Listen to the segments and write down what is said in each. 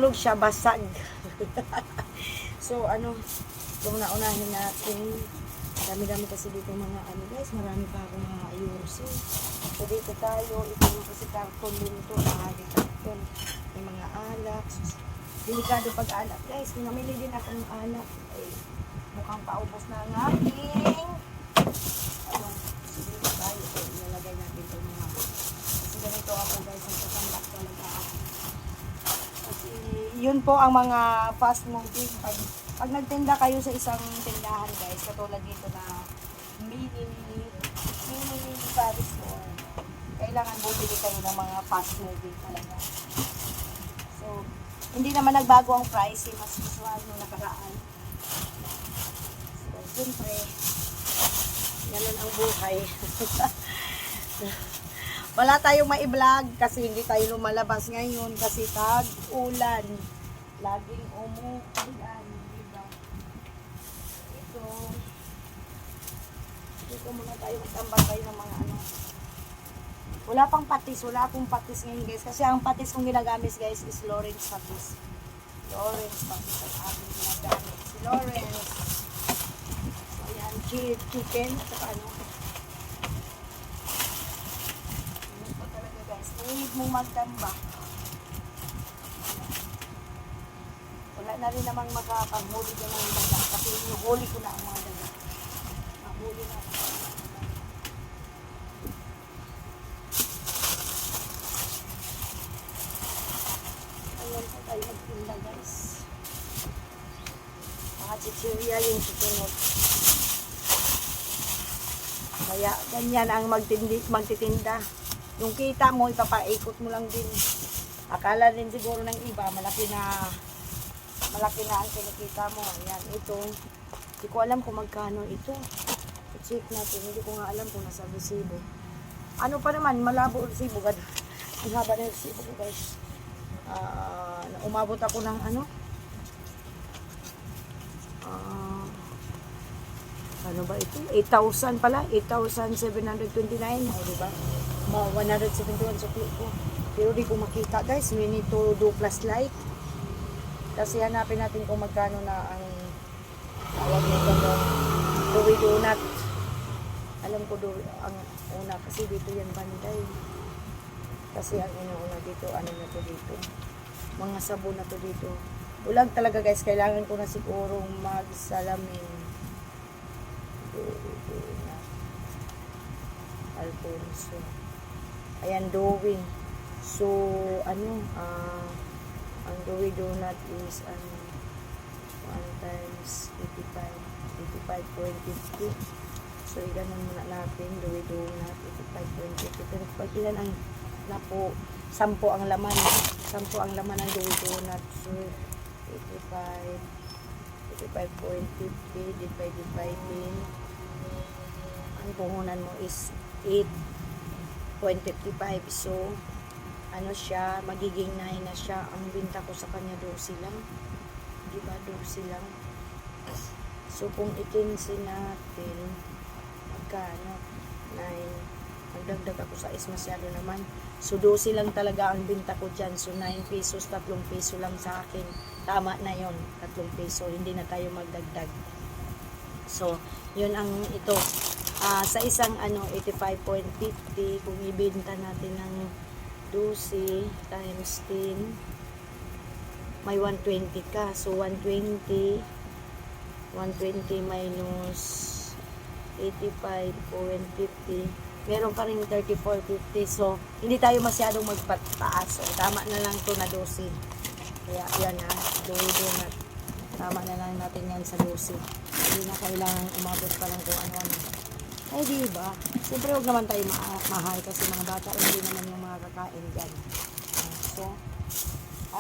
nahulog siya, basag. So, kung naunahin natin, dami-dami kasi dito mga guys, marami pa akong mga ayusin. So, dito tayo, ito yung kasi karton din ito, mahali karton. May mga alak. Delikado pag alak. Guys, namili din ako ng alak. Ay, mukhang paubos na ang aking. Sige tayo. So, ilalagay natin ito mga. Kasi ganito ako guys, ang tatambak talaga ako. Kasi yun po ang mga fast moving. Pag nagtinda kayo sa isang tindahan guys, katulad dito na mini Paris store, kailangan bumili kayo ng mga fast moving talaga. So, hindi naman nagbago ang price, mas usual nung nakaraan. So, siyempre, ganun ang buhay. Wala tayong mai-vlog kasi hindi tayo lumalabas ngayon kasi tag-ulan. Laging umuulan. Diba? Dito muna tayo magtambak tayo ng mga Wala pang patis. Wala akong patis ngayon guys. Kasi ang patis kong ginagamit guys is Lawrence patis. Lawrence patis ang aking ginagamit. Si Lawrence. So ayan, chicken. At saka pa talaga guys. Need mong magtambak. Wala na rin namang makapaghuli dyan ng daga. Kasi inuhuli ko na ang mga daga. Mahuli na ako. Tayo magtinda guys. Mga chichirya yung susunod. Kaya ganyan ang magtitinda. Yung kita mo, ipapaikot mo lang din. Akala din siguro ng iba, malaki na ang kinikita mo. Ayan, ito. Hindi ko alam kung magkano ito. I-check natin. Hindi ko nga alam kung nasa resibo. Ano pa naman, malabo resibo. Ang haba na resibo ko guys. Umabot ako ng ano ba ito? 8,000 pala. 8,729. O, diba? 171 sa click ko. Pero di ko makita guys. We need to do plus like. Kasi hanapin natin kung magkano na ang tawag nito Dowi Donut. Alam ko ang una kasi dito yan banday. Kasi ang una dito, na to dito. Mga sabon na to dito. Ulag talaga guys, kailangan ko na sigurong magsalamin. Alfonso. Ayan, Dowi. So, ang Dowi Donut is 1 times 85.50. So, iganon muna natin. Dowi Donut, 85.50. Pero pag ilan ang po 10 ang laman. 10 ang laman ng Dowi Donut. So, 85.50 divided by 10. Ang puhunan mo is 8.55. So, siya, magiging 9 na siya. Ang binta ko sa kanya 12 lang. Diba? 12 lang. So, kung ikinsi natin, magkano? 9. Magdagdag ako sa is masyado naman. So, 12 lang talaga ang binta ko dyan. So, 9 pesos, 3 peso lang sa akin. Tama na yon 3 peso. Hindi na tayo magdagdag. So, yun ang ito. Sa isang 85.50, kung ibenta natin ng 12 times 10, may 120 ka. So, 120 minus 85.50, meron pa rin 34.50. So, hindi tayo masyadong magpataas. So, tama na lang to na 12. Kaya, yan Dowi Donut. Tama na lang natin yan sa 12. Hindi na kailangan umabot pa lang kung ano-ano. Ay, diba? Siyempre, huwag naman tayo mahal kasi mga bata, hindi naman yung mga kakain dyan. So,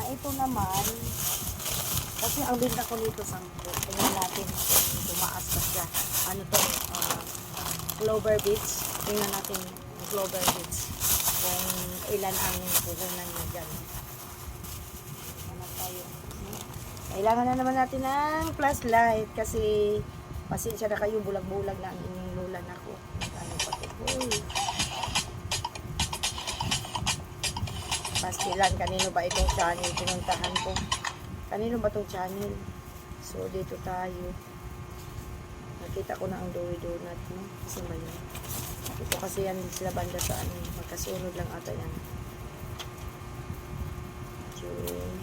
ito naman, kasi ang binta ko nito 10. Tingnan natin kung tumaas pa siya. Ano to? Clover Beach. Tingnan natin yung Clover Beach. Kung ilan ang puhunan niya dyan. Kailangan na naman natin ng flashlight kasi pasensya na kayo, bulag-bulag na ang inyong lulan ako. Ano pa ito? Pastilan, kanino ba itong channel pinuntahan ko? Kanino ba tong channel? So, dito tayo. Nakita ko na ang Doy Donut, no? Kasi ba yun? Ito kasi yan sila banda sa ano. Magkasunod lang ata yan. June.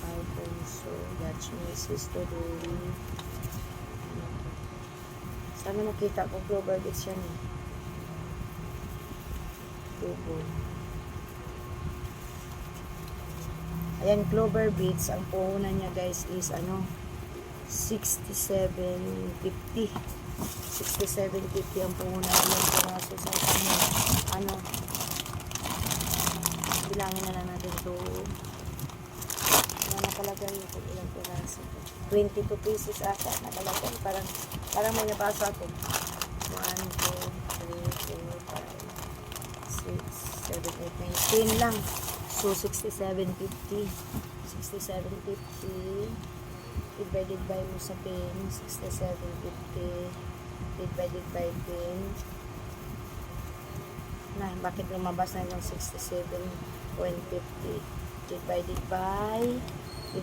Alfonso. Dutch Mrs. Dodori. Sana makita ko Clover Beach yan eh. Tubo. Ayan, Clover Beach. Ang puhunan niya guys is ano, 67.50. 67.50 ang puhunan niya. Piraso sa kanya. Ano, bilangin na lang natin ito. Ano nakalagay kung ilang piraso. 22 pieces ata nakalagay. Parang may nabasa ako. 1, 2, 3, 4, 5, 6, 7, 8, 9, 10 lang. So, 67.50. 67.50 divided by mo sa pin. 67.50 divided by pin. Na, bakit lumabas na yung 67.50 divided by 10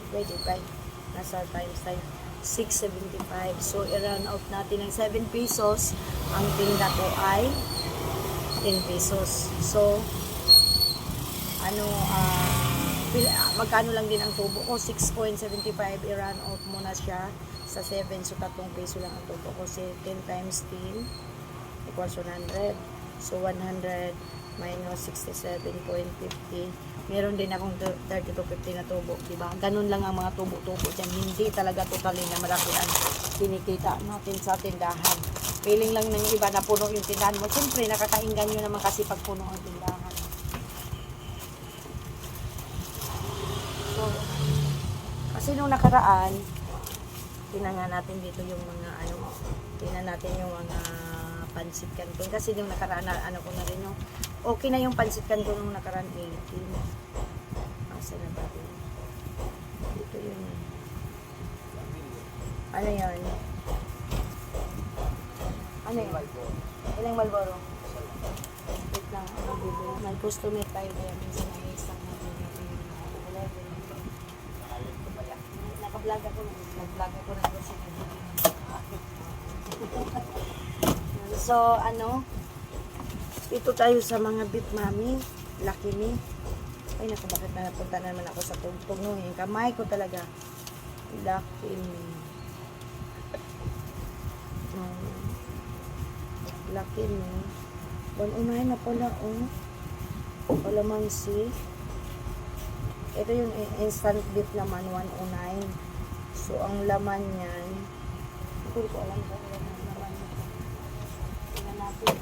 divided by nasa times 675. So, i-run out natin ng 7 pesos. Ang tinda ko ay 10 pesos. So, ano, magkano lang din ang tubo ko? 6.75. I-run out muna siya sa 7. So, 3 peso lang ang tubo ko. So, 10 times 10 equals 100. So, 100 minus 67.50. Meron din akong 32.50 na tubo, diba? Ganun lang ang mga tubo-tubo dyan. Hindi talaga totally na malaki ang kinikita natin sa tindahan. Feeling lang ng iba na puno yung tindahan mo. Siyempre, nakakainggan nyo naman kasi pag puno ang tindahan. So, kasi nung nakaraan, tingnan nga natin dito yung mga ano, tingnan natin yung mga pansit canton. Kasi nung nakaraan, ano ko na rin, no? Okay na yung pansit canton nung nakaraan 18. Asa na ba rin? Dito yun. Ano yun? Ano yun? Ilang Malboro? Wait lang, ano bibili? May customer tayo kaya minsan na isang naka-vlog ako. Nag-vlog ako na kasi. So, ano? Dito tayo sa mga beef mami. Lucky me. Ay, naku, bakit na napunta naman ako sa tugtog no? Yung kamay ko talaga. Lucky me. Lucky me. 109 na pala, oh. Kalamansi. Ito yung instant beef naman, 109. So, ang laman niyan, hindi ko alam kung ano ang laman nito. Tingnan natin.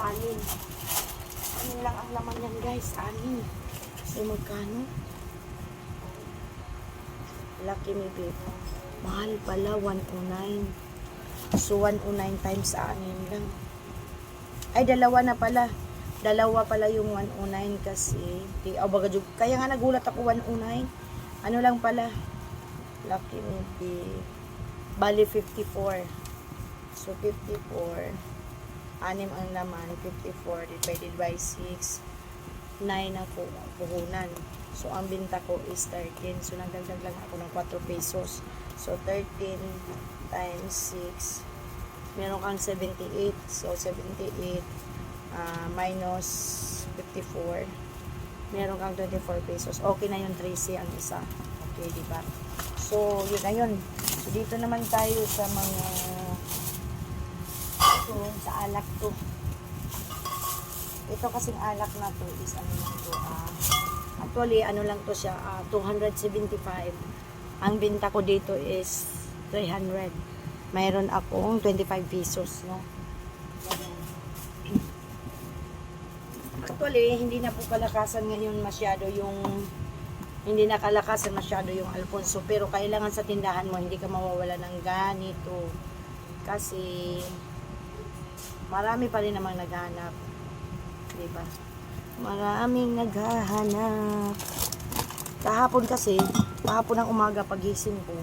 Anin. Anin lang ang laman niyan, guys. Anin. So, magkano? Lucky me beef. Mahal pala, 109. So, 109 times 6 lang. Ay, dalawa na pala. Dalawa pala yung 109 kasi. Kaya nga nagulat ako 109. Ano lang pala? Lucky me beef. Bali, 54. So, 54. 6 ang laman. 54 divided by 6. 9 ang puhunan. So, ang binta ko is 13. So, nagdagdag lang ako ng 4 pesos. So, 13 times 6. Meron kang 78. So, 78 minus 54. Meron kang 24 pesos. Okay na yung 3C ang isa. Okay, diba? So, yun na yun. So, dito naman tayo sa mga ito, sa alak to. Ito kasing alak na to is ano lang to, actually, ano lang to siya, 275. Ang binta ko dito is 300. Mayroon akong 25 pesos, no? Actually, hindi na po kalakasan ngayon masyado yung Alfonso, pero kailangan sa tindahan mo hindi ka mawawala ng ganito kasi marami pa rin namang naghahanap, diba? Maraming naghahanap. Kahapon ang umaga pagising ko,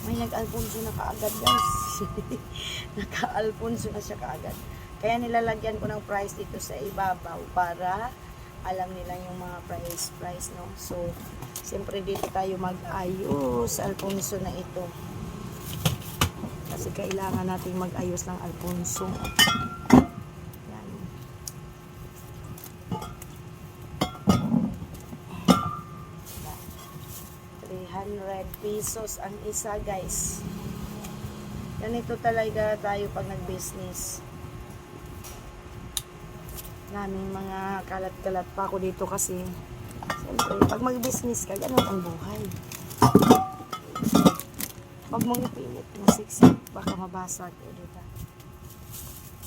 may nag-Alfonso na kaagad, guys. Naka-Alfonso na siya kaagad. Kaya nilalagyan ko ng price dito sa ibabaw para alam nila yung mga price, no? So, siyempre dito tayo mag-ayos sa Alfonso na ito. Kasi kailangan nating mag-ayos ng Alfonso. Yan. ₱300 ang isa, guys. Ganito talaga tayo pag nag-business. Naming mga kalat-kalat pa ako dito kasi siyempre, pag mag-business ka, ganun ang buhay. Pag mong ipilit, masiksik, baka mabasag. O, diba?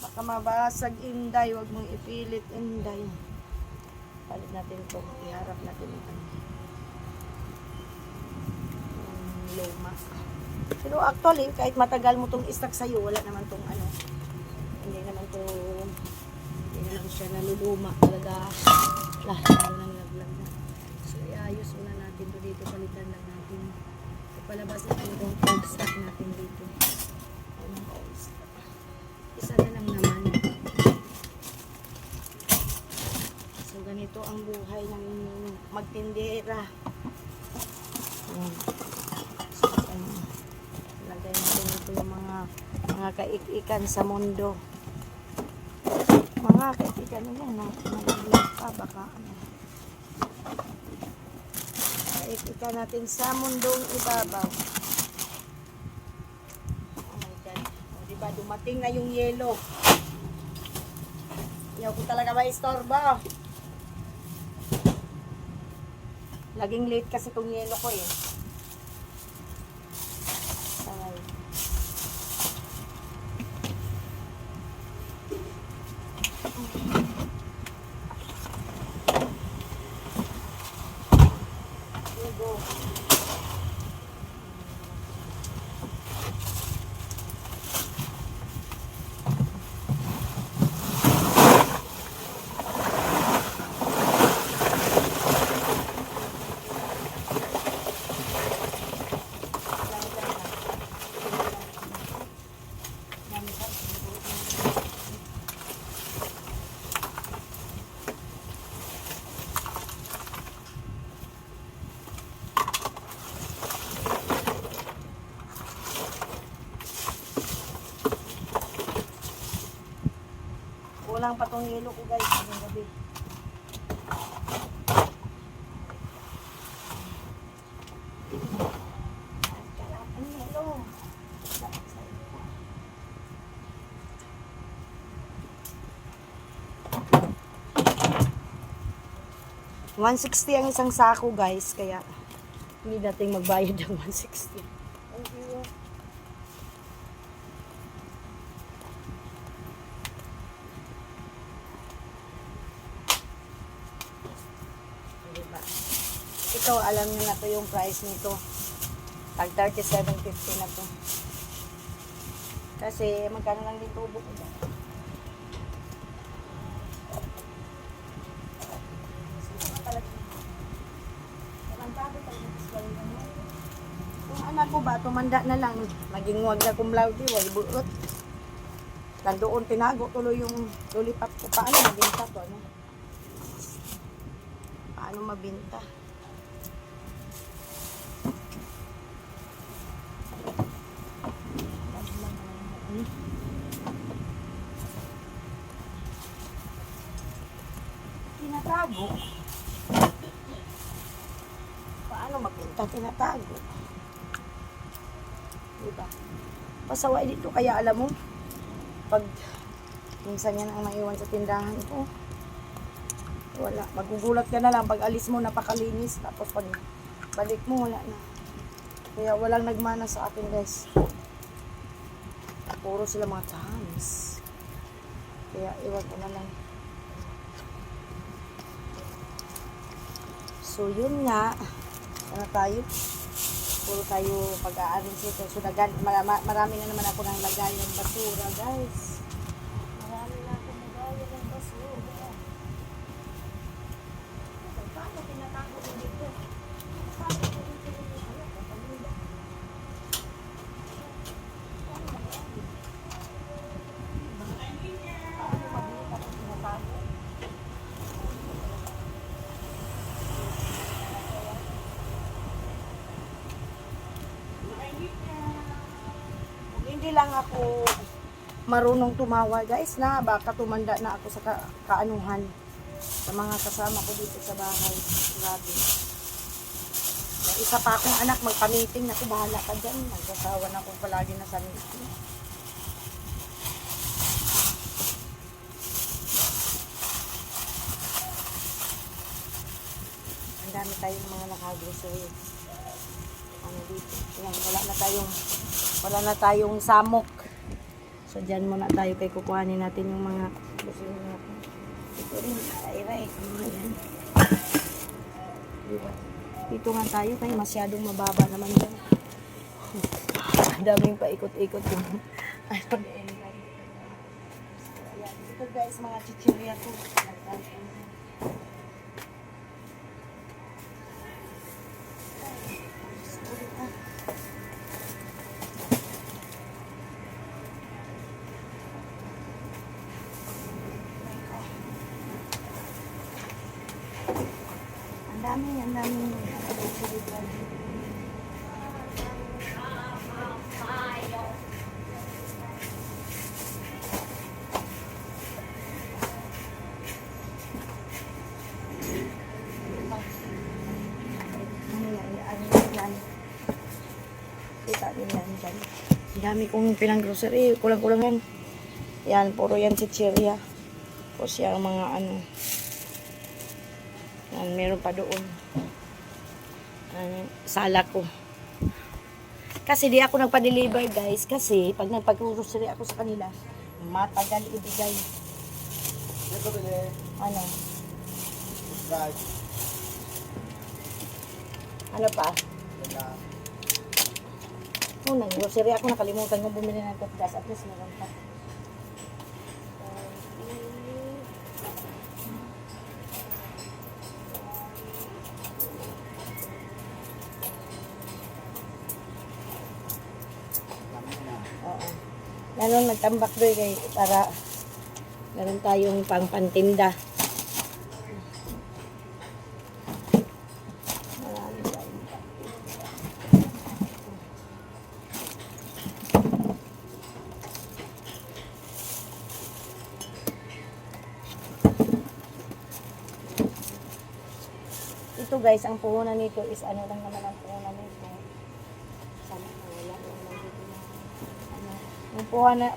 Baka mabasag, Inday. Huwag mong ipilit, Inday. Palit natin ito. Iharap natin ito. Luma. Pero actually, kahit matagal mo itong istak sa'yo, wala naman itong ano. Hindi naman ito siya naluluma talaga. Lahat ng laglag na. So, iayos muna natin ito dito. Palitan lang natin. Palabas natin itong old stock natin dito. Anong old stock? Isa na lang naman. So, ganito ang buhay ng magtindera. Ayan. So, lagay natin ito yung mga kaikikan sa mundo. Mga kaibigan yan, nalaglag pa, baka ano. Kaibigan natin sa mundong ibabaw. Oh my God. O, diba, dumating na yung yelo. Ayaw ko talaga maistorbo. Laging late kasi itong yelo ko eh. Ay. Kulang pa tong yelo ko, guys, ngayong gabi. Ang yelo. 160 ang isang sako, guys, kaya hindi nating magbayad ng 160. Thank you. Diba? Ito, alam nyo na to yung price nito. Tag 37.50 na to. Kasi magkano lang din tubo ko. Kung anak ko ba, tumanda na lang. Maging wag na cum laude, wag buot. Nandoon tinago tuloy yung lulipap ko. Paano mabinta to? Ano? Paano mabinta? Tinatago. Paano mabinta? Tinatago. Diba? Pasaway dito. Kaya alam mo, pag minsan yan ang naiwan sa tindahan ko, wala. Magugulat ka na lang pag alis mo napakalinis. Tapos pag balik mo, wala na. Kaya walang nagmana sa akin, guys. Puro sila mga cans. Kaya iwan ko na lang. So, yun nga. Ano tayo? Puro tayo pag-aaring sito. So, marami na naman ako ng lagay ng basura, guys. Marami na ako lagay ng basura. Paano tinatago ko dito? Paano ko dito? Kung hindi lang ako marunong tumawa guys, na baka tumanda na ako sa kaanuhan sa mga kasama ko dito sa bahay. Grabe. May isa pa akong anak, magpa-meeting na ko, bahala ka dyan. Magkasawa na ako palagi na sa meeting. Ang dami tayong mga nakagrocery. Ano dito? Ayan, wala na tayong samok. So, dyan muna tayo kay kukuhanin natin yung mga grocery natin. Ito rin, ay, ayan. Diba? Dito nga tayo kaya masyadong mababa naman dyan. Daming paikot-ikot yung ayan. Ito guys, mga chichirya ko. Ang dami. Kita din yan dyan. Ang dami kong pinang-grocery. Kulang-kulang yan. Yan, puro yan chichirya. Tapos yung mga ano. Yan, meron pa doon. Sala ko. Kasi di ako nagpa-deliver guys. Kasi pag nagpag-grocery ako sa kanila, matagal ibigay. Ano? Ano pa? Oh, nag-grocery ako, nakalimutan ko bumili ng toothbrush. At least meron pa. Oo. Lalo nagtambak doon kay para meron tayong pangpantinda. Ito guys, ang puhunan nito is ano lang naman ang puhunan nito. Sana wala lang dito na ano. Yung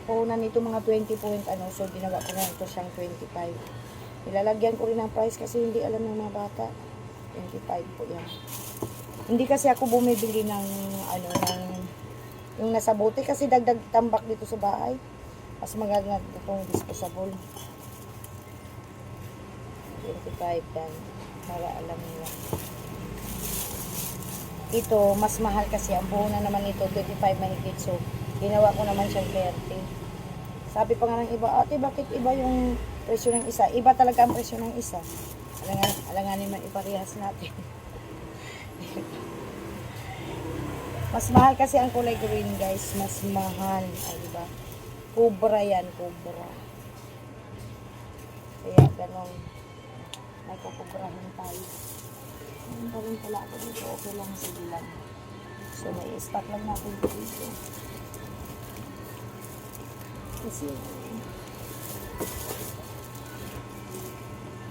puhunan nito mga 20 point ano, so ginawa ko na ito siyang 25. Ilalagyan ko rin ng price kasi hindi alam ng mga bata. 25 po yan. Hindi kasi ako bumibili ng ano, ng yung nasa bote kasi dagdag tambak dito sa bahay. Mas maganda itong disposable. 25 yan. Para alam nila. Ito, mas mahal kasi. Ang puhunan naman ito, 25 mahigit. So, ginawa ko naman siyang 30. Sabi pa nga ng iba, ate, bakit iba yung presyo ng isa? Iba talaga ang presyo ng isa. Alanganin man iparehas natin. Mas mahal kasi ang kulay green, guys. Mas mahal. Ay, diba? Cobra yan, cobra. Kaya, ganon. May kukubrahin tayo. Ayun pa rin pala ako dito. Okay lang, sige lang. So, may stock lang natin dito. Kasi,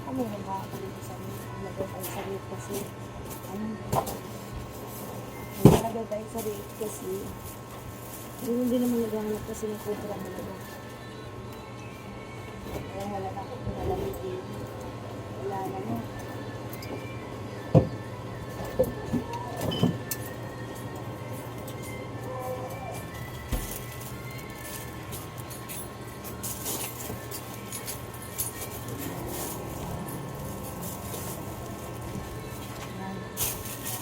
ano yung mga ako dito sa rin? Nalagay tayo sa rin kasi, nalagay tayo sa rin kasi, hindi naman naghahanap kasi ng kubra talaga. Kaya wala na ako pinalamigin. Wala na mo.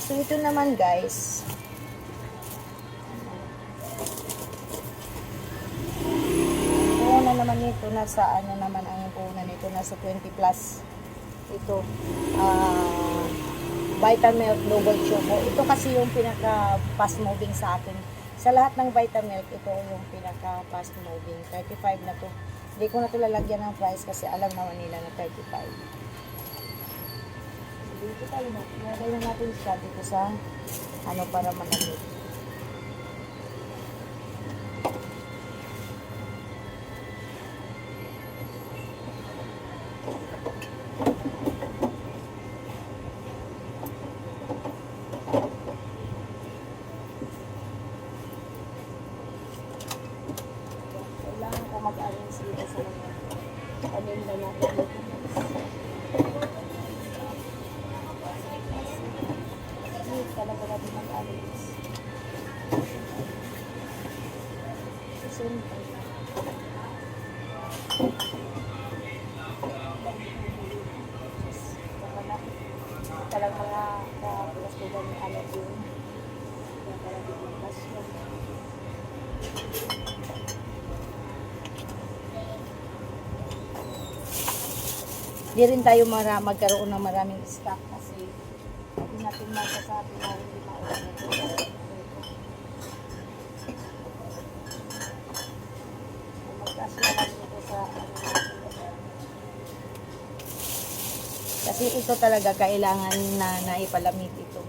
So, ito naman guys. Puhunan naman nito, nasa ano naman ang puhunan nito, nasa 20 plus. Ito, Vitamilk Double Choco. Ito kasi yung pinaka fast moving sa akin. Sa lahat ng Vitamilk, ito yung pinaka fast moving. 35 na to. Hindi ko na to lalagyan ng price kasi alam naman nila na 35. Dito tayo na. Nilagay na natin siya dito sa ano para magamit. Di rin tayo magkaroon ng maraming stock kasi hindi natin masasabi na hindi maulan ito. Magkasya lang ito sa kasi ito talaga kailangan na naipalamig ito.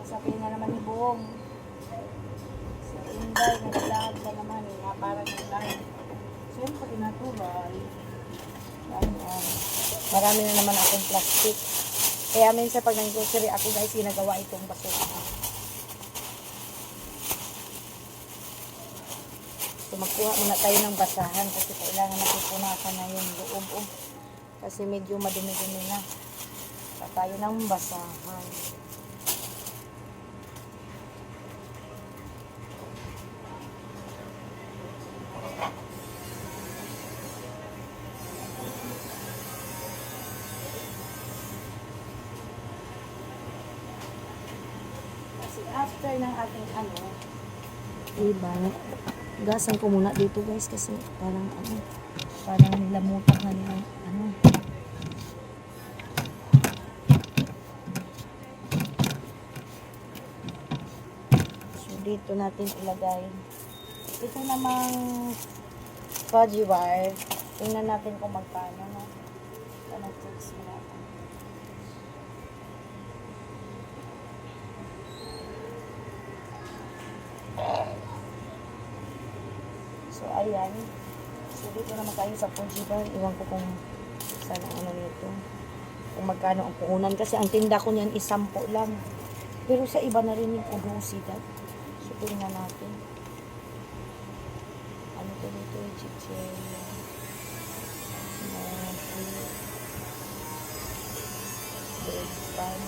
Sasabihin na naman ni Buong. Sa Inday, naglalag ka naman. Nga parang naglalag. Siyempre, natural. Marami na naman akong plastic. Kaya minsan pag nag-grocery ako guys, ginagawa itong basura. So magkuha muna tayo ng basahan kasi kailangan natin punasan na yung loob. Kasi medyo madumi-dumi na. Sa tayo ng basahan. Kasi after ng ating diba? Gasan ko muna dito guys kasi parang parang nilamutan na nila So dito natin ilagay. Ito namang fudgy wire. Tingnan natin kung magkano no. Anong fix mo natin. So, ayan. So, dito naman tayo sa fudgy bar. Iwan ko kung saan ang nito. Kung magkano ang puhunan. Kasi ang tinda ko niyan is 10 lang. Pero sa iba na rin yung pudusidad. So, tingnan natin. Ano to dito? Chicheria. Bread pan.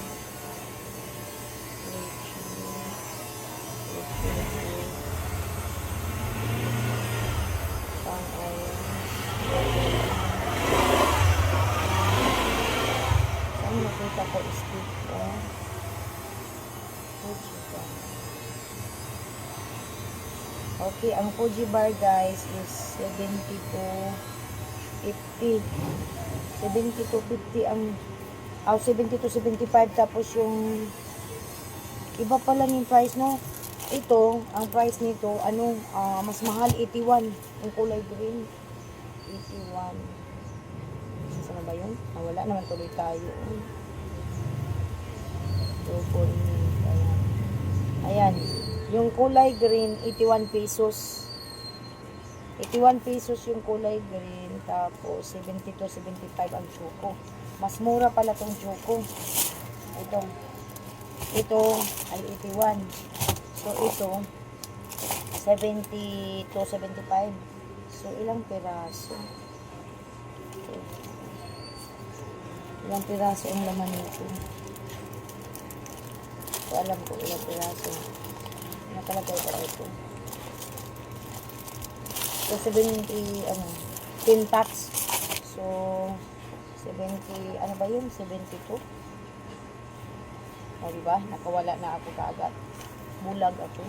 Nakita ko is dito. Fuji bar. Okay, ang Fuji bar guys is 70 to 50. 70 to 50 ang 70 to 75 tapos yung iba pa lang yung price no. Ito, ang price nito mas mahal 81 yung kulay green. 81. Saan ba yun? Wala naman tuloy tayo. Ayan. Yung kulay green, 81 pesos. 81 pesos yung kulay green. Tapos, 70 to 75 ang choco. Mas mura pala tong choco. Ito ay 81. So, ito, 70 to 75. So, ilang piraso? Ilang piraso ang laman nito. So, alam ko ilang piraso. Nakalagay pa ito. So, 70, 10 packs. So, 70, ano ba yun? 72. O, diba? Nakawala na ako kaagad. Bulag ako.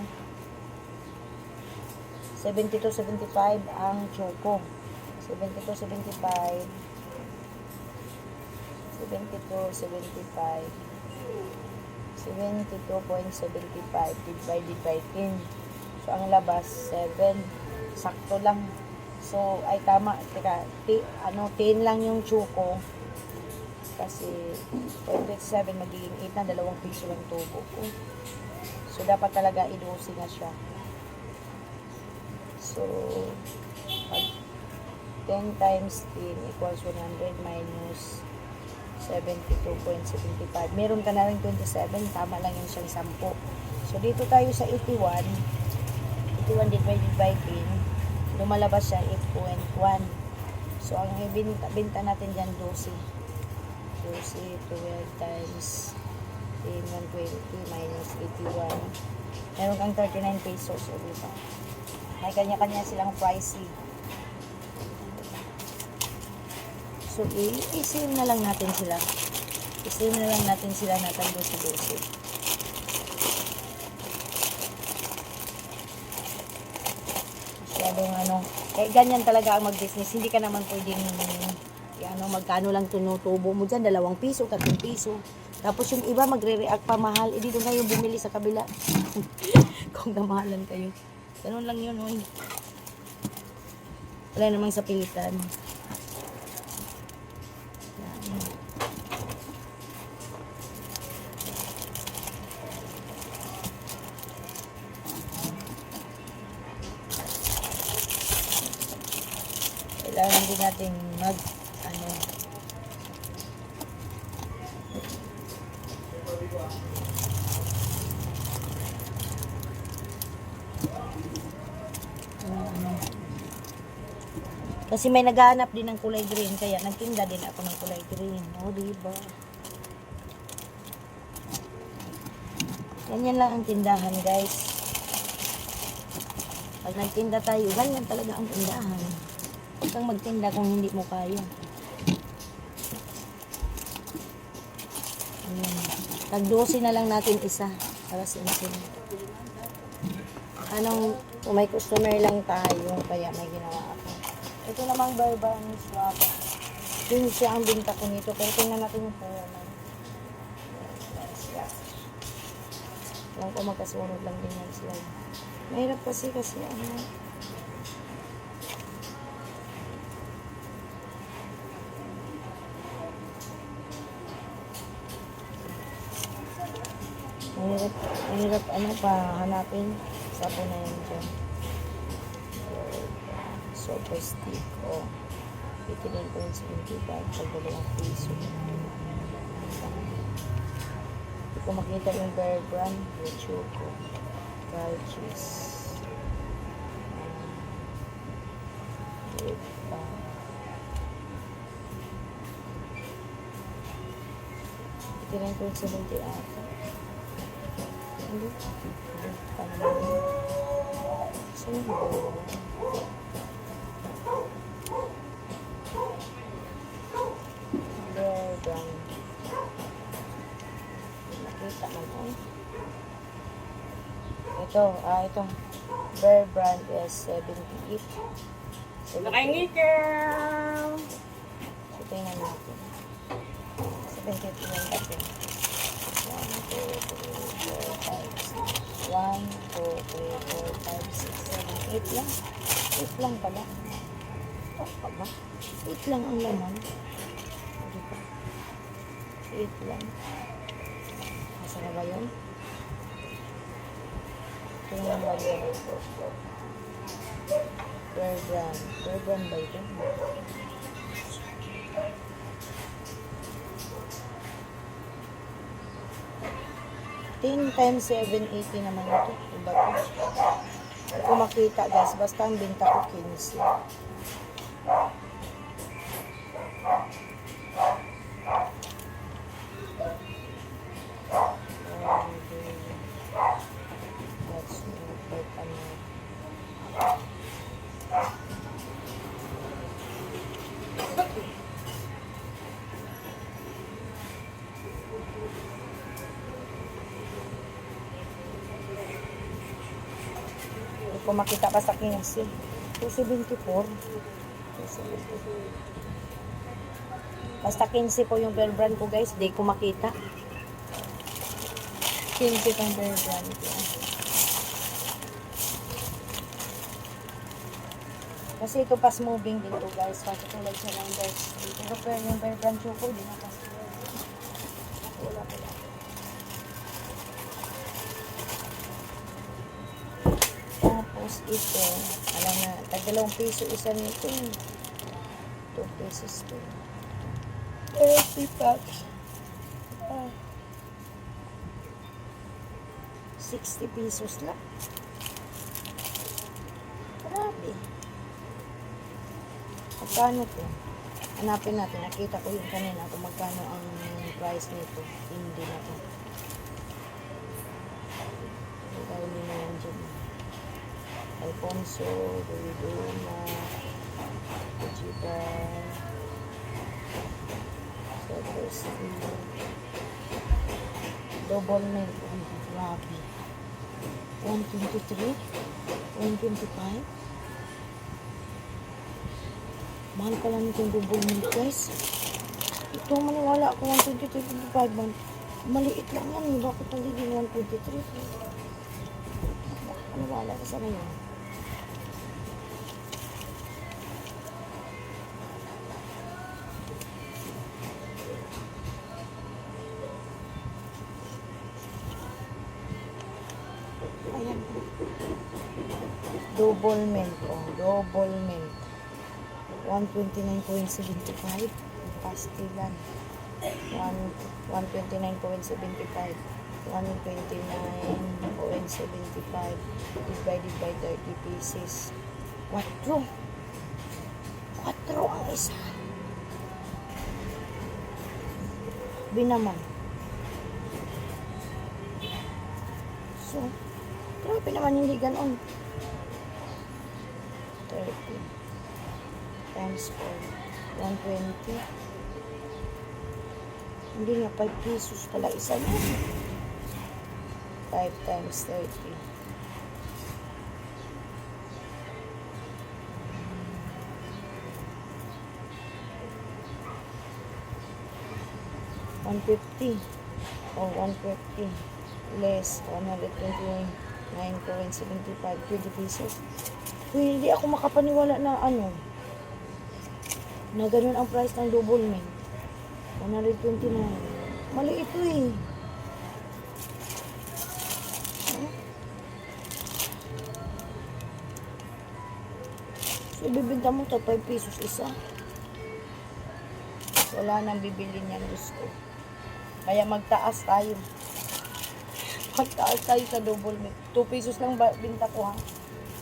70 to 75 ang choco. 70 to 75. 70 to 75. 72.75 divided by 10. So, ang labas, 7. Sakto lang. So, ay tama. Teka, 10 lang yung choco. Kasi, 0.27 magiging 8 na 2 piso lang tubo ko. So, dapat talaga i-12 na siya. So, 10 times 10 equals 100 minus 72.75. Meron ka na rin 27. Tama lang yung siyang 10. So, dito tayo sa 81. 81 divided by 10. Lumalabas siya 8.1. So, ang ibenta natin dyan 12. 12, 12 times 10, 120 minus 81. Meron kang 39 pesos. So, diba? May kanya-kanya silang pricing. So, i-sim na lang natin sila. I-stream na lang natin sila na tag-12. Masyadong ano, ganyan talaga ang mag-business. Hindi ka naman pwedeng magkano lang tinutubo mo dyan, 2 piso, 3 piso. Tapos yung iba magre-react pa mahal. Eh, dito kayo bumili sa kabila. Kung namahalan kayo. Ganun lang yun, oy. Wala namang sapilitan. Yan. Kailangan din natin kasi may naghahanap din ng kulay green, kaya nagtinda din ako ng kulay green. O, diba? Ganyan lang ang tindahan, guys. Pag nagtinda tayo, ganyan talaga ang tindahan. Huwag kang magtinda kung hindi mo kaya. Tag-12 na lang natin isa para sinsin. Kung may customer lang tayo, kaya may ginawa ako. Ito namang Bourbon swab. 15 ang binta ko nito. Pero tingnan natin yung punan. Alam ko magkasunod lang din yan sila. Mahirap kasi mahirap hanapin. Sapo na yan dyan. Super stick. O. 89.75. Pag 2 piso. Hindi ko makita yung Bear Brand. Yung Choco. Dry cheese. Ito 89.70 ata. Hindi. Saan ba? Nakita man ko. Ito. Bear Brand is 78. Nakangikaw! So, tingnan natin. 78 lang natin. 1, 2, 3, 4, 5, 6, 7, 8 lang. 8 lang pala. Pa ba? 8 lang ang laman. 8 lang. Nasa na ba yun? Tingnan ba yun? Bear Brand ba yun? 10 times 780 naman ito. Iba to. Hindi ko makita, guys. Basta ang binta ko 15. Kung makita ka sa 15. 274. Basta 15 po yung Bear Brand ko, guys. Di ko makita. 15 pang Bear Brand ko. Kasi ito fast moving din to, guys. Kasi tulad siya ng Bear. Pero yung Bear Brand choco, di na fast moving. Wala. Tapos ito, alam na, tag 2 piso isa nito. 2 pesos to. 30 packs. 60 pesos lang. Grabe. Magkano to? Hanapin natin. Nakita ko yung kanina kung magkano ang price nito. Hindi na to. Ikaw nila yan dyan. Alfonso, Doridona, Kujiba, Soto pastilla. Double milk. Ay, grabe. 123? 125? Mahal pala nitong double milk, guys. Ito, maniwala ako 123.5 man. Maliit lang yan. Bakit nagiging 123? Maniwala ka sa ngayon. Ayan. Double milk. Oh, double milk. 129.75. Pastilan. 129.75. 129.75 divided by 30 pieces. 4. 4 ang isa. Binaman. So, grabe naman hindi ganon. 30 times 4. 120. Hindi nga 5 pesos pala isa niya. 5 times 30. 150 or 150 less 129.75 20 pesos. Uy, hindi ako makapaniwala na na ganun ang price ng double milk. 129. Mali ito eh. So, ibibinta mo ito 5 pesos isa. Wala nang bibili niyan, gusto. Kaya magtaas tayo. Magtaas tayo sa double milk. 2 pesos lang binta ko ha.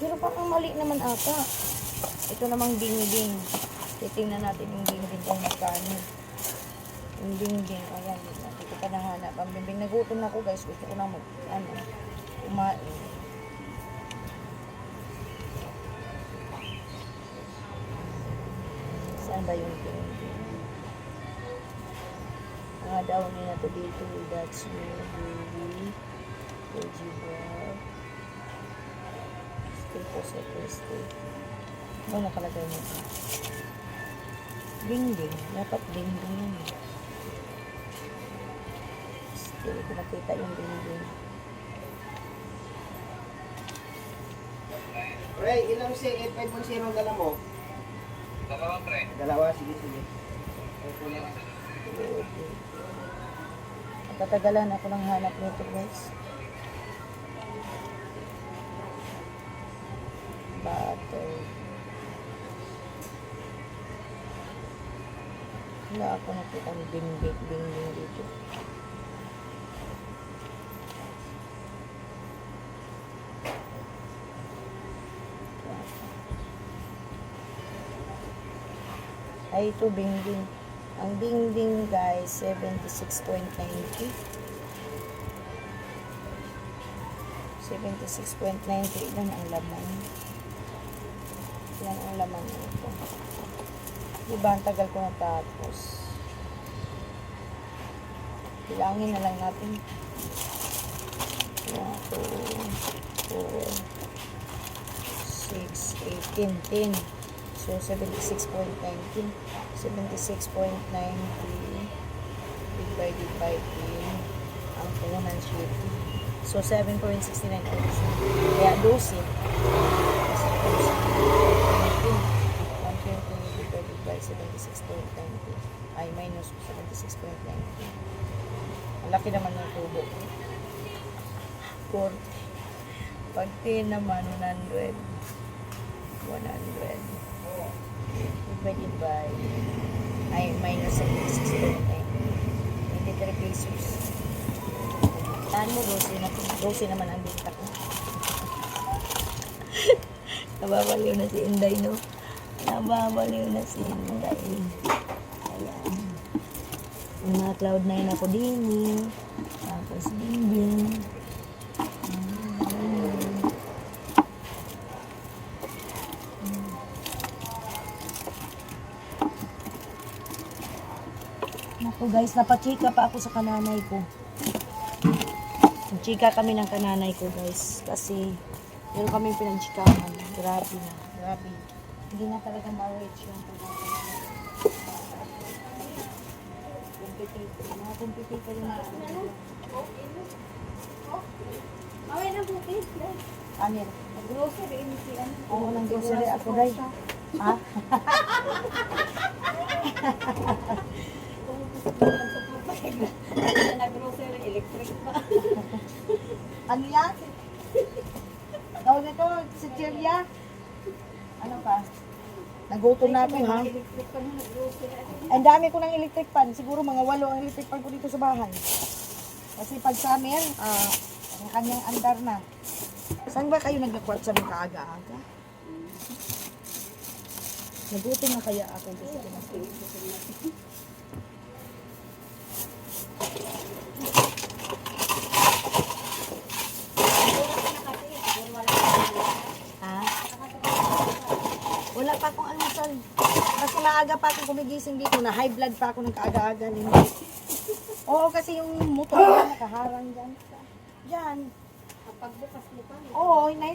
Pero parang mali naman ata. Ito namang ding-ding. Titingnan natin yung ding-ding kung magkano. Yung ding-ding. Ayan, natin ko pa nahanap. Ang bimbing nagutom na ako guys. Gusto ko na kumain. Saan ba yung ding-ding? Daw nila to dito. That's me, baby. Veggie bar. Still po sa plastic. Ano nakalagay mo? Ding-ding. Dapat ding-ding yan. Still ko nakita yung ding-ding. Pre, ilang si 8510 ang dala mo? Dalawa, pre. Dalawa, sige. Okay. Tatagalan ako ng hanap nito guys. Butter. Wala ako nakita ng ding-ding dito. Ay, ito ding-ding. Ang ding-ding guys, 76.90. 76.90 ilan ang laman. Ilan ang laman nito. Diba, ang tagal ko natapos. Bilangin na lang natin. 1, 2, 4, 6, 18, 10. So, 76.19. 76.90 divided by 10 ang punan shipping. So, 7.69 pesos. Kaya, 12. Kasi 120 divided by 76.90 ay minus 76.90. Ang laki naman ng tubo. 4. Pag 10 naman, 100. 100. Divided by ay minus 76.9 23 pesos. Taan mo 12 na ito. 12 naman ang binta ko. Nababaliw na si Inday, no? Nababaliw na si Inday. Ayan. Mga cloud 9 ako din eh. Tapos din. Naku guys, napachika pa ako sa kananay ko. Chika kami ng kananay ko guys. Kasi meron kaming pinagchikahan. Grabe na. Grabe. Hindi na talaga ma-reach yung pagkakaroon. Mga competitor yung mga Away na bukid. anil. Grocery ini si ano. Oo, ng grocery ako guys. Ha? Na grocery electric pa. Ano yan? Tawag na to, si Cheria. Ano pa? Nagutom na ako ha. Electric pa na grocery. Ang dami ko ng electric pan. Siguro mga 8 ang electric pan ko dito sa bahay. Kasi pag summer, ang kanyang andar na. Saan ba kayo naglakwat sa mga kaaga-aga? Nagutom na kaya ako. Gusto ko na ha? Wala pa akong almusal. Kasi maaga pa akong kumigising dito na high blood pa ako ng kaaga-aga. Oo, kasi yung motor ko nakaharang dyan. Diyan. Pagbukas mo pa. Oo, hindi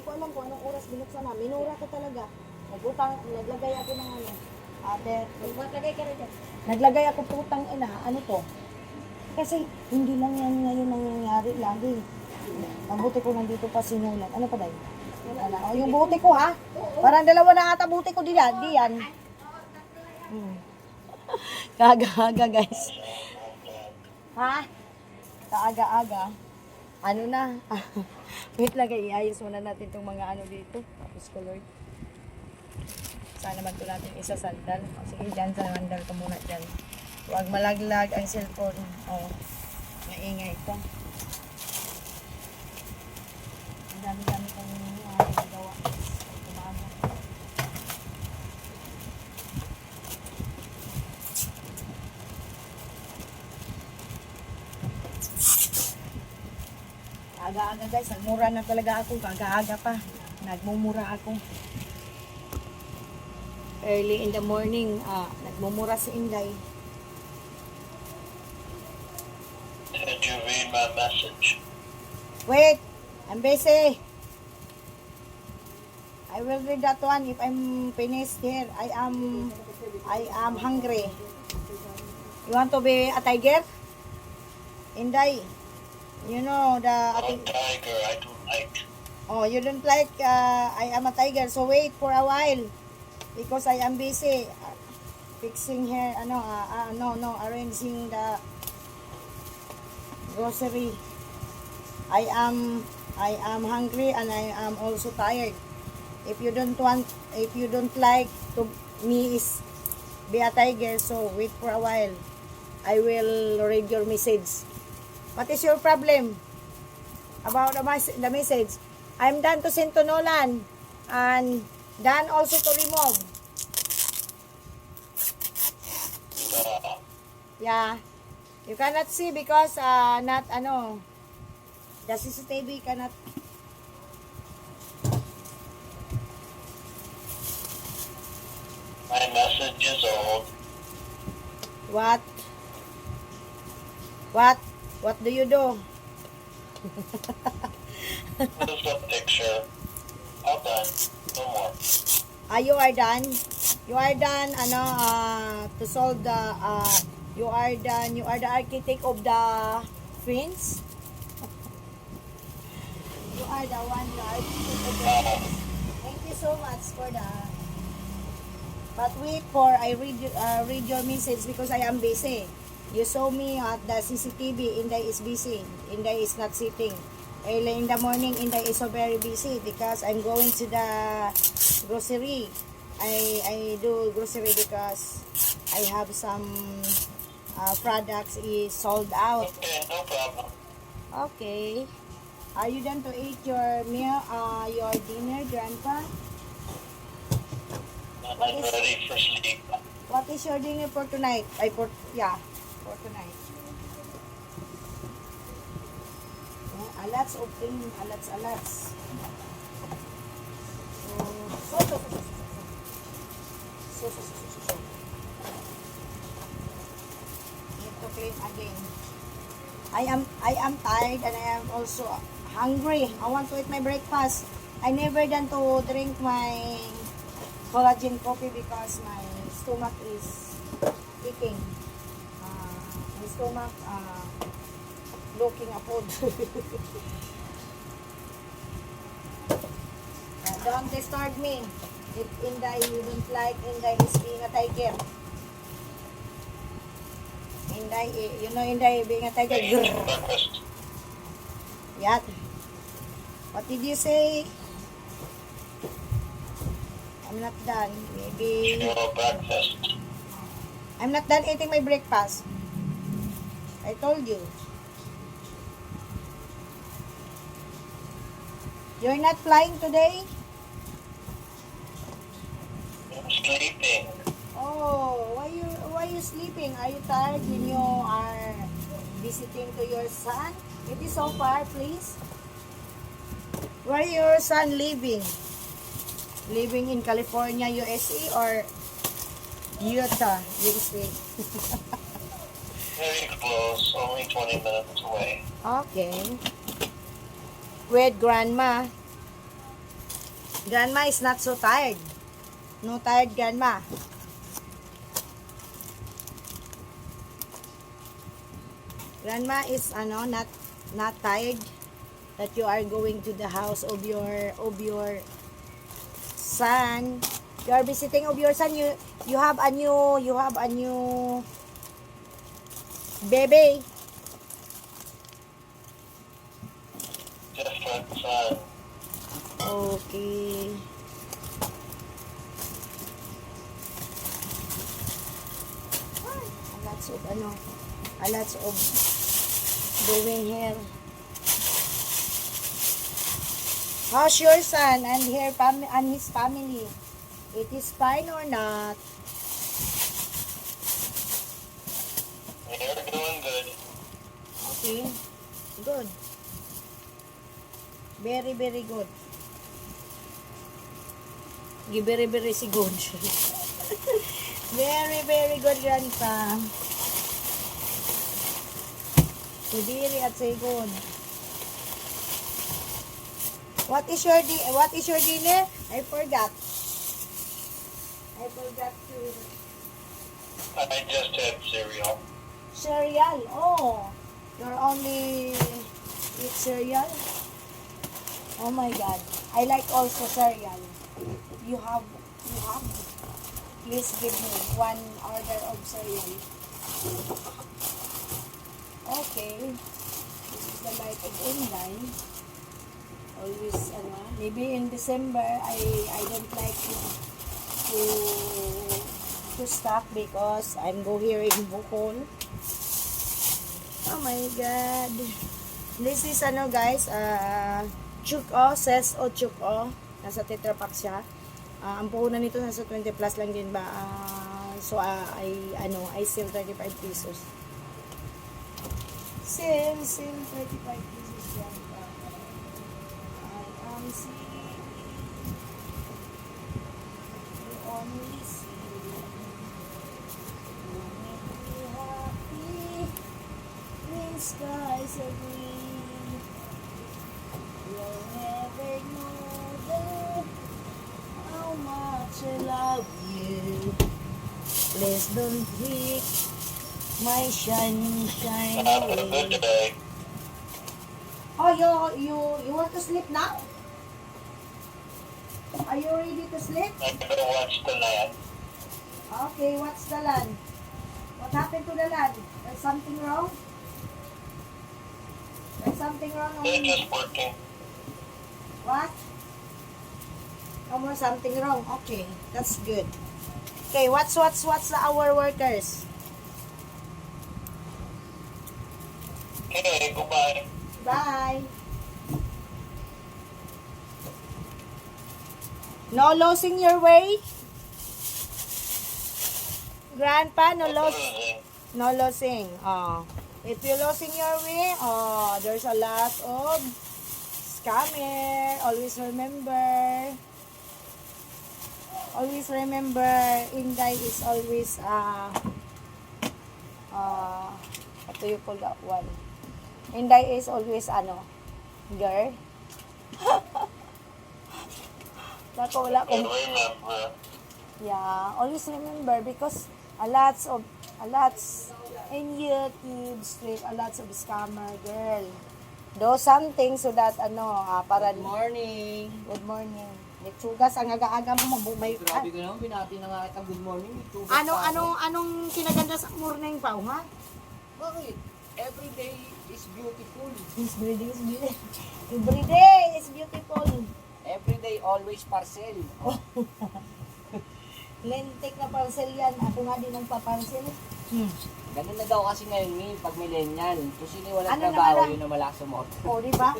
ko alam kung anong oras binuksan na. Minura ko talaga. Naglagay ako ng ano. Maglagay ka rin dyan. Naglagay ako putang ina. Ano to? Kasi hindi lang yan ngayon nangyayari lagi. Mabuti ko nandito pa sinulat. Ano pa dahil? O, yung buti ko ha? Parang dalawa na ata buti ko diyan. Diyan. Kaaga-aga guys. Ha? Kaaga-aga. Ano na? Wait lang, iayos muna natin itong mga ano dito. Tapos ko Lord. Saan naman ito natin isa sandal? O, sige, dyan sa sandal ko muna dyan. Huwag malaglag ang cellphone. O, maingay ito. Ang dami-dami kong nagawa. Umaga. Aga-aga guys, nagmura na talaga ako. Aga-aga pa. Nagmumura ako. Early in the morning, nagmumura si Inday. Did you read my message? Wait, I'm busy. I will read that one if I'm finished here. I am hungry. You want to be a tiger? Inday, you know the... I'm a tiger. I don't like. Oh, you don't like I am a tiger. So wait for a while because I am busy fixing here arranging the grocery. I am hungry and I am also tired. If you don't like to me is be a tiger, so wait for a while. I will read your message. What is your problem about the message? I'm done to send to Nolan and done also to remove. Yeah. You cannot see because the CCTV cannot. My message is old. What do you do? What is the picture? I'm done. No more. You are done. You are done to solve the you are done. You are the architect of the fence. You are the one the architect of the fence. Thank you so much for that. But wait for I read your message because I am busy. You saw me at the CCTV. Inday is busy. Inday is not sitting. Early in the morning, Inday is so very busy because I'm going to the grocery. I do grocery because I have some products is sold out. Okay, no problem. Okay. Are you done to eat your meal, your dinner, Grandpa? I'm What is- ready for sleep. What is your dinner for tonight? For tonight. Alats of things, alats. So. clean again. I am tired and I am also hungry. I want to eat my breakfast. I never done to drink my collagen coffee because my stomach is aching. My stomach looking a food. Don't disturb me. If Inday you don't like Inday is being a tiger. Inday, you know Inday being a tiger. Eat breakfast. Yeah. What did you say? I'm not done. Maybe Your breakfast. I'm not done eating my breakfast. I told you. You're not flying today? I'm sleeping. Oh, why you sleeping? Are you tired when you are visiting to your son? It is so far, please. Where your son living? Living in California, USA or Utah, USA? Very close. Only 20 minutes away. Okay. With grandma. Grandma is not so tired. No tired grandma. Grandma is not tired that you are going to the house of your son. You are visiting of your son. You have a new baby. Different son. Okay. A lots of doing here. How's your son and his family? It is fine or not? You're doing good. Okay. Good. Very, very good. Very, very si good. Very, very good, grandpa. Very at say good. What is your dinner? I forgot to I just had cereal. cereal. Oh, you're only eat cereal? Oh my god. I like also cereal. You have. Please give me one order of cereal. Okay. This is the life of Inday. Always, maybe in December, I don't like to stop because I'm go here in Bohol. Oh my God. This is guys, Chuko, says o Chuko. Nasa Tetra Pak siya. Ang puhunan nito nasa 20 plus lang din ba? So, I sell 35 pesos. Sale 35 pesos yan. I am seeing you only see you make me happy when skies are green. You'll never know how much I love you. Please don't take my sunshine Have a away. good day. Oh, you want to sleep now? Are you ready to sleep? I'm gonna watch the land. Okay, what's the land? What happened to the land? There's something wrong? There's something wrong They're on just working. what? No more something wrong. Okay, that's good. Okay, what's our workers? Okay, goodbye. Bye. No losing your way? Grandpa, no Losing. No losing. Oh. If you're losing your way, there's a lot of scammer. Always remember, Inday is always What do you call that one? Inday is always girl. Bako wala And kong, remember, yeah, always remember because a lots in YouTube street, a lots of scammer girl. Do something so that para Good morning. good morning. Nitsugas ang aga-aga mo may Grabe ka naman, binati na nga kitang good morning. Tugas pa ako. anong kinaganda sa morning pa ha? Bakit? Every day is beautiful. Every day is beautiful. Every day is beautiful. Every day always parcel. Lentik na parcel yan. Ako nga din ang paparcel. Ganun na daw kasi ngayon, pag millennial. Kung sino yung walang Ano trabaho, naman yun ang malakas umorder. O, di ba?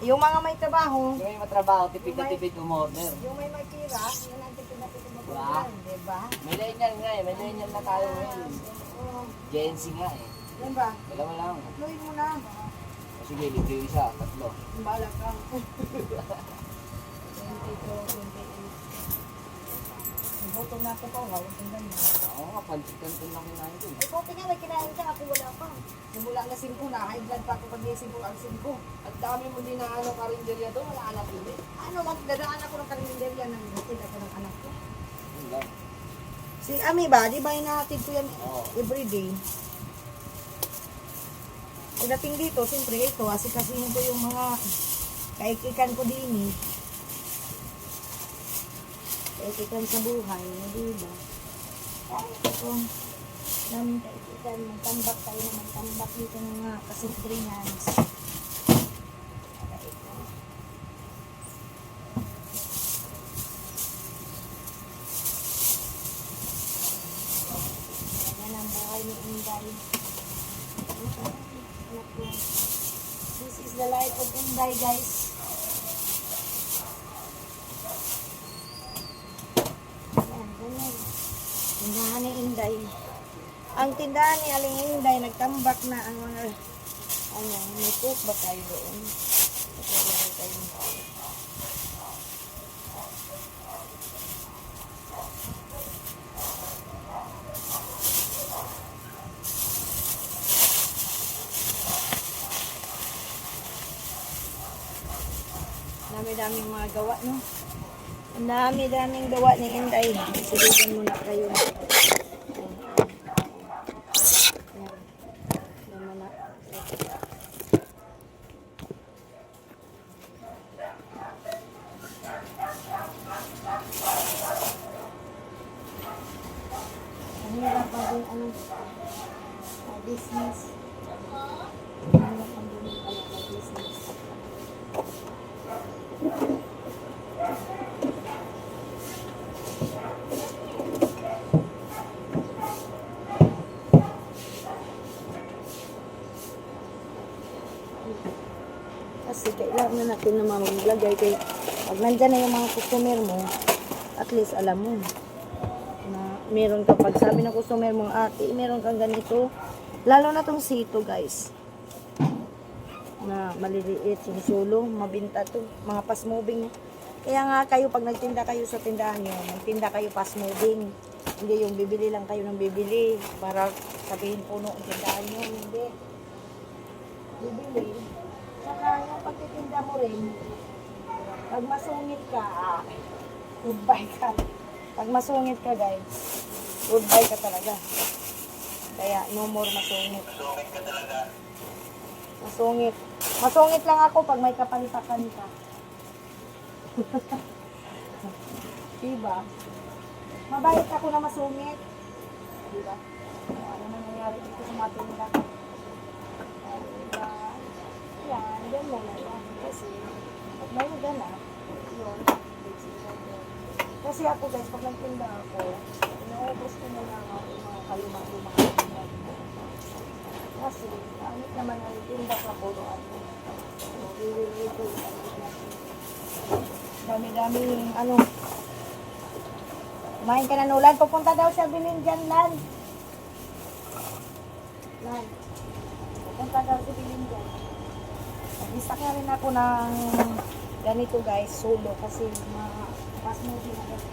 Yung mga may trabaho, Yung may matrabaho, tipid na tipid umorder. yung may pira, yun ang tipid na Diba? di ba? Millennial nga eh, millennial na tayo ngayon. Oo. Gen Z nga eh. Yan ba? Dalawa lang. Upload mo na. O sige, libre yung isa, tatlo. Balak ka. 22, 28. Gutom na ako pa. Hawag ang ganda. Oo nga, pansit-kanton lang kinain ko. Eh, kopi nga, may kinain ka. Ako wala pa. Simula na 5 na. High blood pa ako pag may 5 ang 5. Ang dami mo din na karinderya doon, wala anak yun eh. Magdadaan ako ng kalendarya ng hatid ako ng anak ko. Yun lang. Si Ami ba? Di ba inahatid ko yan Oo. everyday? Pagdating dito, siyempre ito, asikasihin ko yung mga kaikikan ko din eh. Kaikikan sa buhay, di ba? Ay, ito. Daming kaikikan. Magtambak tayo na magtambak dito ng mga kasubrinans. Yan ang buhay ni Inday. This is the life of Inday, guys. Ayan, ganyan. Tindahan ni Inday. Ang tindahan ni Aling Inday, nagtambak na ang mga, may cook ba tayo doon? Nagtambak tayo. Dami-daming mga gawa, no? Ang dami-daming gawa ni Inday. Sulitan muna kayo. Ayan. Dama na. Ang hirap pa din, business. Ang hirap pa din, business. Kasi kailangan natin na maglagay kay pag nandyan na yung mga customer mo, at least alam mo na meron ka, pag sabi ng customer mo, ate, meron kang ganito, lalo na tong sito, guys, na maliliit, sinusulong, mabinta to, mga fast moving. Kaya nga kayo, pag nagtinda kayo sa tindahan nyo, magtinda kayo fast moving. Hindi yung bibili lang kayo ng bibili para sabihin puno ang tindahan nyo. Hindi. Bibili. Saka yung pagtitinda mo rin, pag masungit ka, goodbye ka. Pag masungit ka, guys, goodbye ka talaga. Kaya no more masungit. sungit ka talaga. Masungit. Masungit lang ako pag may kapalipakan ka. Diba? Mabait ako na masungit. Diba? Ano nangyayari dito sa mga tinda? Diba? Yan, ganyan na yan. Kasi, pag may ganap, yun. Kasi ako guys, pag nagtinda ako, inaubos ko na lang ako yung mga kalumang-lumang tinda. Kasi, amit naman ang tinda ka po doon. Dami-dami, kumain ka na Nolan. Pupunta daw siya bilhin dyan, Lan. Lan. Pupunta daw siya bilhin dyan. Nag-istak na rin ako ng ganito guys, solo. Kasi mga fast movie na guys.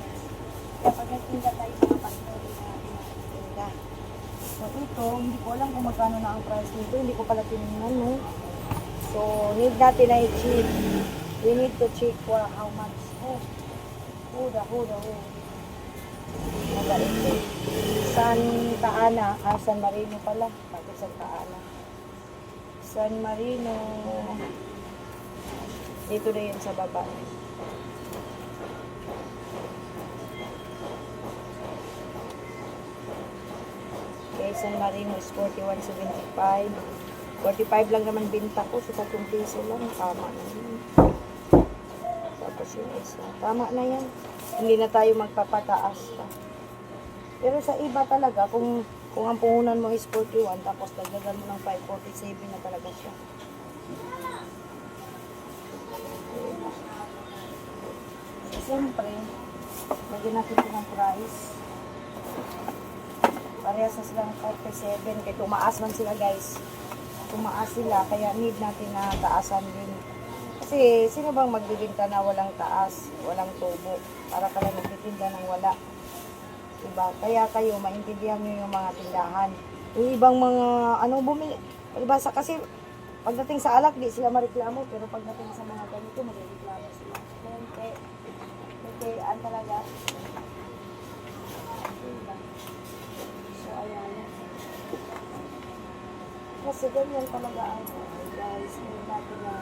Kaya pag nagtinda tayo, mga fast movie na natin nagtinda. So, So ito, hindi ko alam kung magkano na ang price nito. Hindi ko pala tinignan, no? So, need natin na i-check. We need to check for how much. Oh, huda. Ito. Santa Ana. San Marino pala. Bakit Santa Ana? San Marino. Dito na yun sa baba. Okay, San Marino is 41.75. 45 lang naman binta ko. So, 3 piso lang. Tama na yun. Tapos yung isa. Tama na yan. Hindi na tayo magpapataas pa. Pero sa iba talaga, kung ang puhunan mo is 41, tapos dagdagan mo ng 547 na talaga siya. So, siyempre, lagyan natin ito ng price. Parehas na silang 47. Kaya tumaas man sila, guys. Tumaas sila, kaya need natin na taasan din. Kasi, sino bang magbibinta na walang taas, walang tubo? Para ka lang nagtitinda ng wala. Diba? Kaya kayo, maintindihan nyo yung mga tindahan. Yung ibang mga, bumili. Diba? Kasi, pagdating sa alak, di sila mareklamo. Pero pagdating sa mga ganito, magreklamo sila. Kaya, talaga. Diba? So, ayan. Kasi ganyan talaga ang guys. Hindi natin na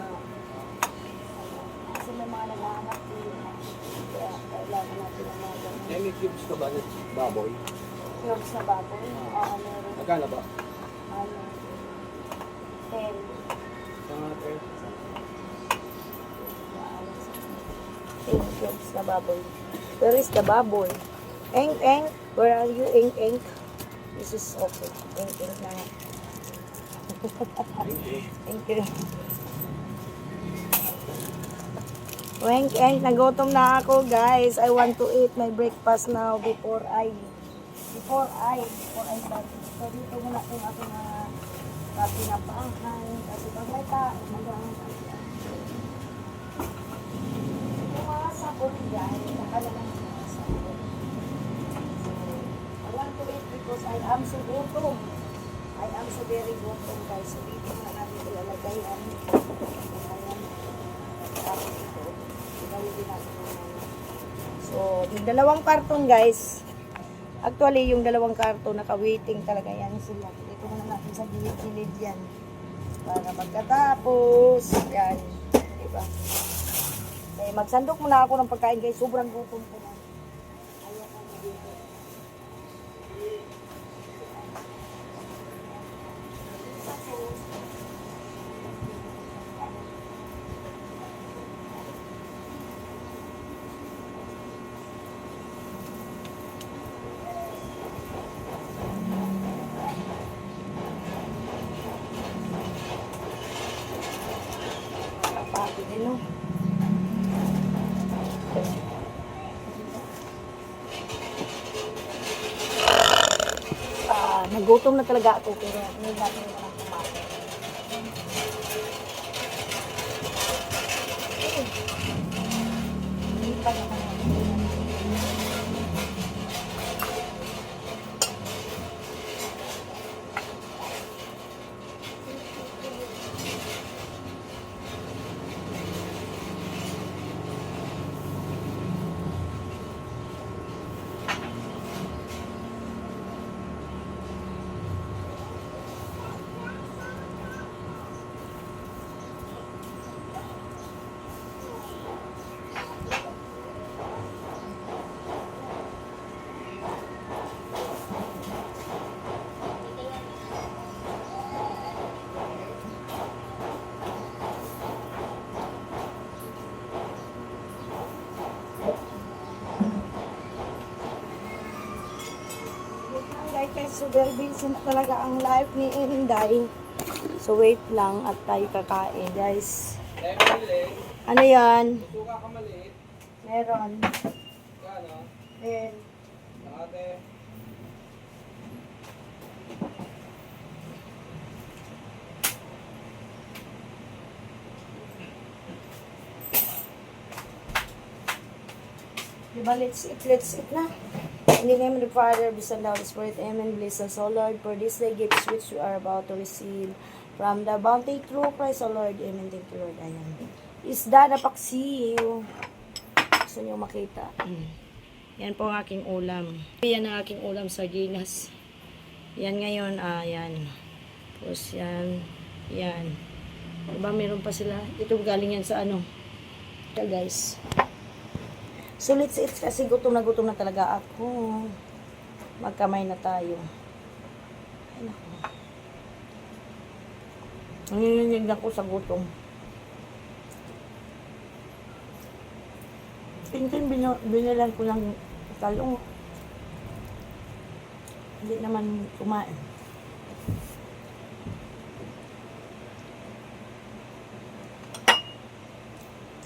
kasi may mga naghahanap din. Kaya kailangan natin ng mga ganyan. May cubes ka ba ng baboy? Cubes na baboy. Oo, meron. Magkano ba? 10. Mga 10 cubes na baboy. Where is the baboy? Eng. Where are you? Eng. This is okay. Eng na. Thank you. Eng, nagutom na ako, guys. I want to eat my breakfast now before I start. So, dito muna yung aking mga pinapaanghan. Kasi pag may magaang yung mga sabon dyan, nakala lang yung mga sabon. So, I want to eat because I am so gutom. I am so very gutom, guys. So, dito na natin ilalagay ang ayan. Tapos ito. Ilalagay natin ang so, yung dalawang karton, guys. Actually, yung dalawang karton, naka-waiting talaga yan sila. Dito muna natin sa gilid-gilid yan. Para pagkatapos, yan. Diba? Okay, magsandok muna ako ng pagkain, guys. Sobrang gutom ko na. Ayaw ko na dito. Kapati din, no? Nagutom na talaga ako, pero hindi natin na lang kumain. Hindi pa naman. So, very busy na talaga ang life ni Inday. So, wait lang at tayo kakain, guys. Ano yan? Suka ka maliit. Meron. Kano? Then, Ate. diba, let's eat na. In the name of the Father, of the Son, and of the Spirit, Amen. Bless us, O Lord, for this day gifts which we are about to receive from the bounty through Christ, O Lord. Amen. Thank you, Lord. Ayan. Isda na paksiw. Gusto niyo makita. Yan po ang aking ulam. Yan ang aking ulam, sardinas. Yan ngayon, yan. Tapos yan. Yan. Diba, meron pa sila. Ito galing yan sa ano. Ito, guys. Sulit sa kasi gutom na talaga ako. Magkamay na tayo. Ay, naku. Nanginginig ako sa gutom. Pintin, binilan ko ng talong. Hindi naman kumain.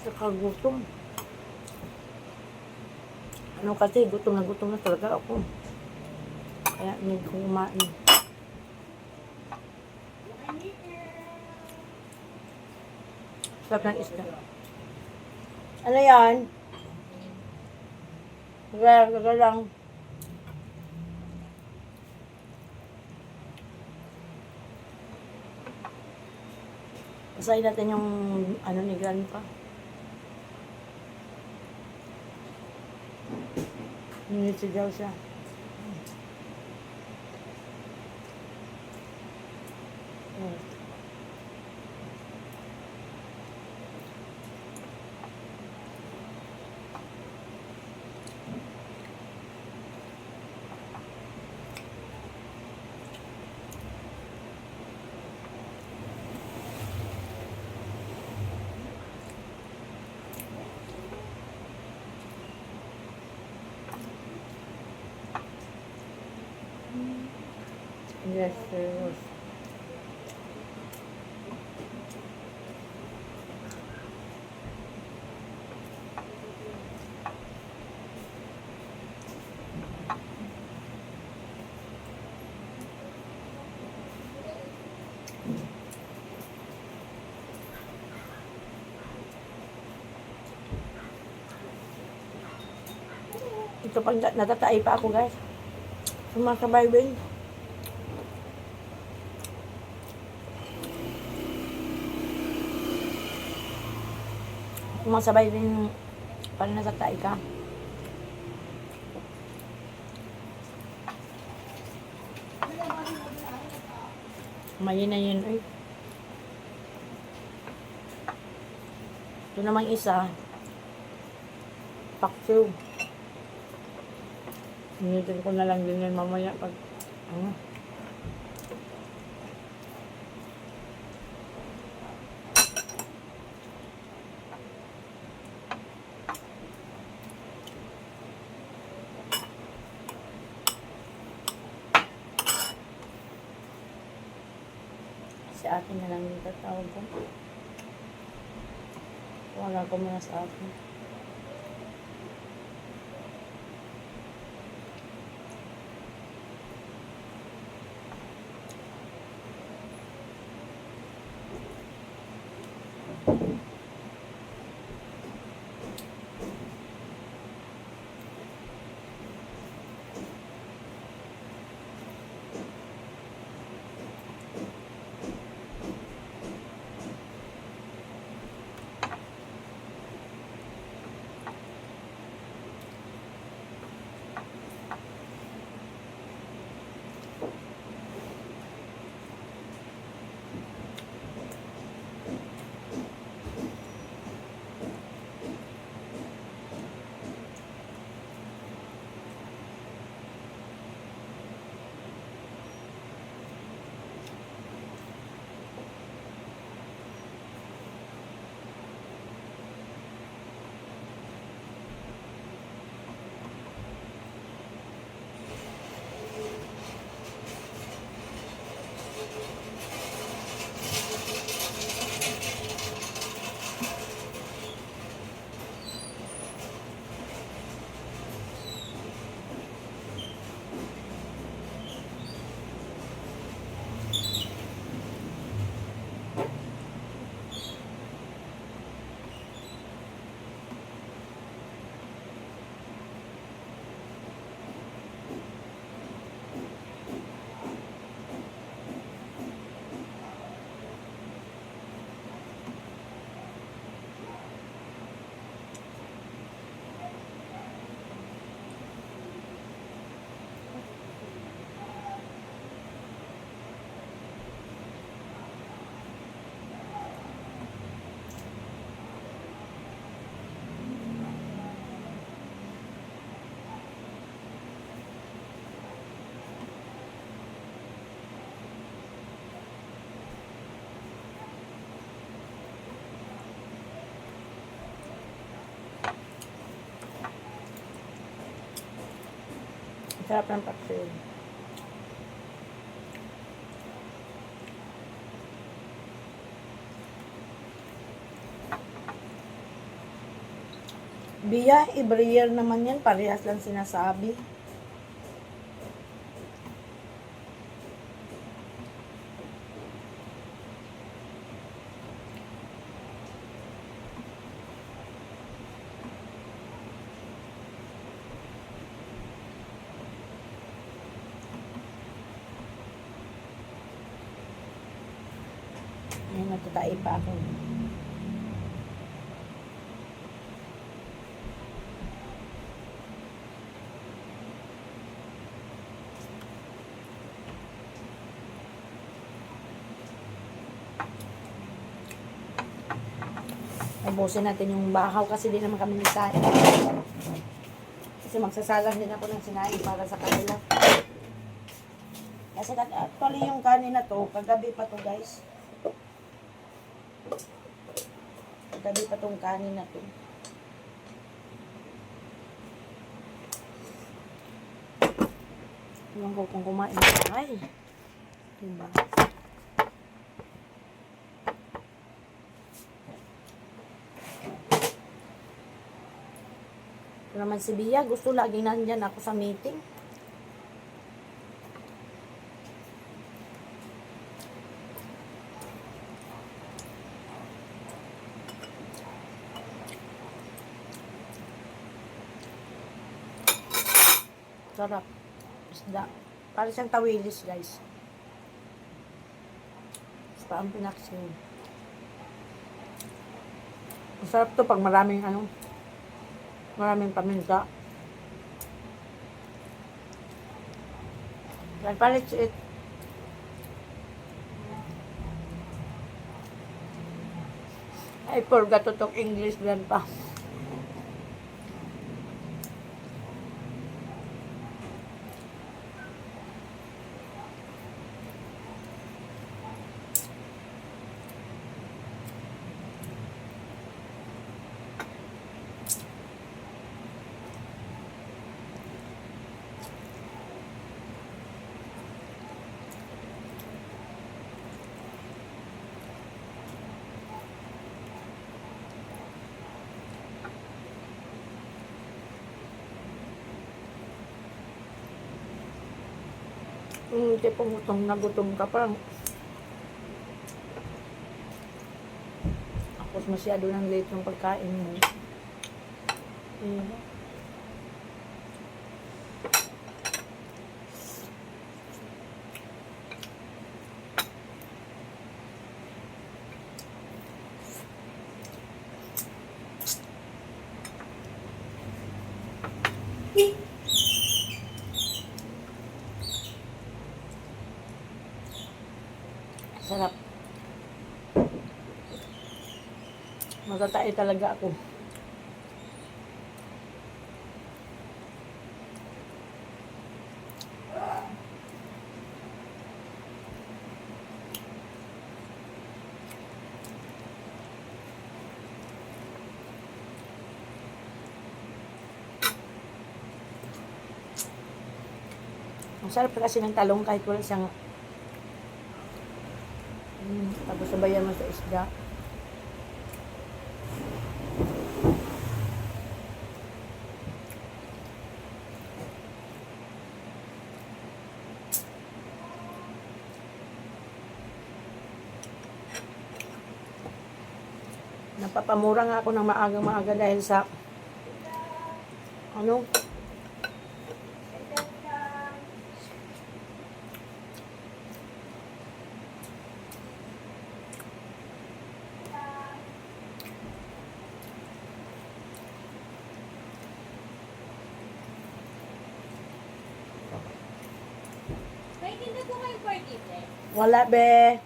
Saka gutom. Ano kasi, gutom na talaga ako. Kaya hindi ko kumain. Sarap ng isda. Ano yan? Gaga lang. Basahin natin yung ano ni Grandpa. Nilisigaw siya. Yes, sir. Ito pang natatay pa ako, guys. Sumasabay din. Sumasabay din pag natatay ka. Mayin na yun, eh. Ito namang isa. Paksiw. Initin ko na lang din yan mamaya pag si akin na lang yung tatawag ko. Wala ko muna sa akin. Sarap ng paksiw. Biya, every year naman yan. Parehas lang sinasabi. Ayun, nagtatai pa ako. Ubusin natin yung bahaw kasi di naman kami nagsahin. Kasi magsasalang din ako ng sinain para sa kanila. Kasi actually yung kanin na to, kagabi pa to guys. Kagabi pa tong kanin na to. Iwan ko kung kumain na. Ay! Diba? Ito naman si Bia, gusto laging nandyan ako sa meeting. Sarap. Isda. Para siyang tawilis, guys. Basta ang pinaksin. Masarap to pag maraming maraming paminta. Like, let's eat. I forgot to talk English then pa. Tipong gutom ka parang tapos masyado ng late ng pagkain mo. Sarap. Matatay talaga ako. Ang sarap kasi ng talong kahit wala siyang tapos sabayan mo sa isda. Napapamura nga ako ng maaga-maaga dahil sa Hindi po kayo forgive. wala be.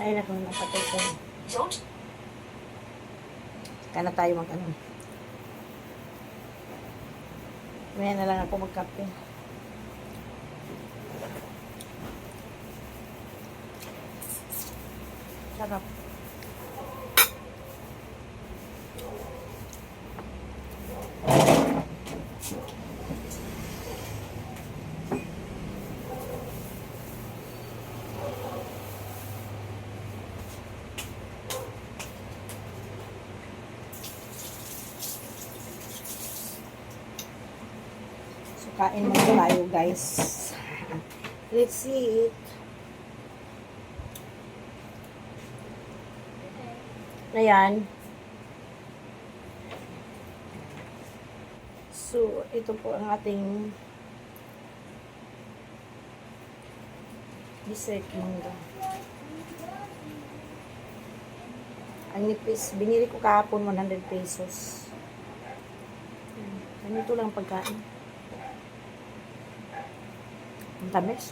Ay, naku, napatay ko. Kana tayo mag-ano. Maya na lang ako magkape. Sarap. So, kain muna tayo, guys. Let's see it. Ayan. So, ito po ang ating dessert mangga. Ang nipis, binili ko kahapon 100 pesos. Ganito lang pagkain. Ang tamis.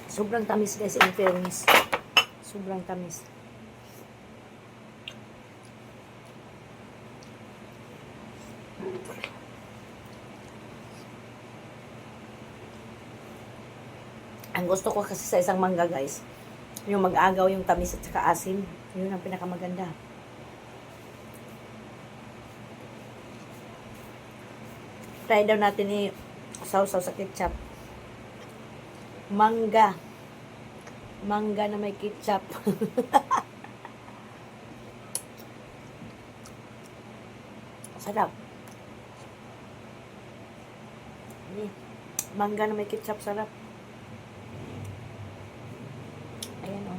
Sobrang tamis guys, in fairness. Sobrang tamis. Ang gusto ko kasi sa isang mangga guys, yung mag-agaw yung tamis at saka asim. Yun ang pinakamaganda. Try daw natin sausaw sa ketchup. Mangga. Mangga na may ketchup. Sarap. Mangga na may ketchup, sarap. Ayan o.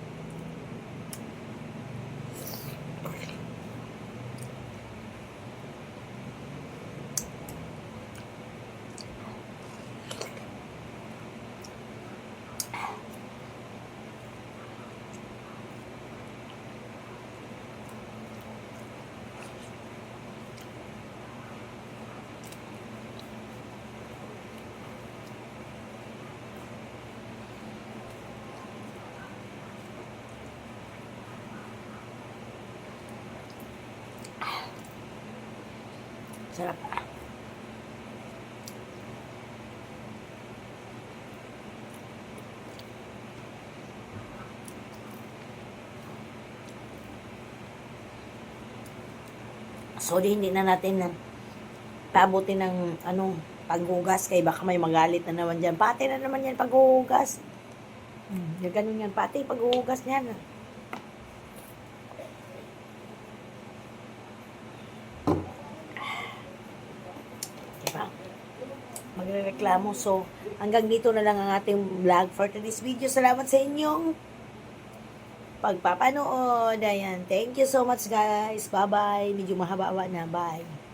Sarap. Sorry, hindi na natin paabutin ng paghugas kay baka may magalit na naman dyan. Pati na naman yan paghugas. Yung ganun yan. Pati paghugas niyan. Diba? Magrereklamo. So, hanggang dito na lang ang ating vlog for today's video. Salamat sa inyong pagpapanood. Ayan. Thank you so much guys. Bye-bye. Medyo mahaba-haba na. Bye.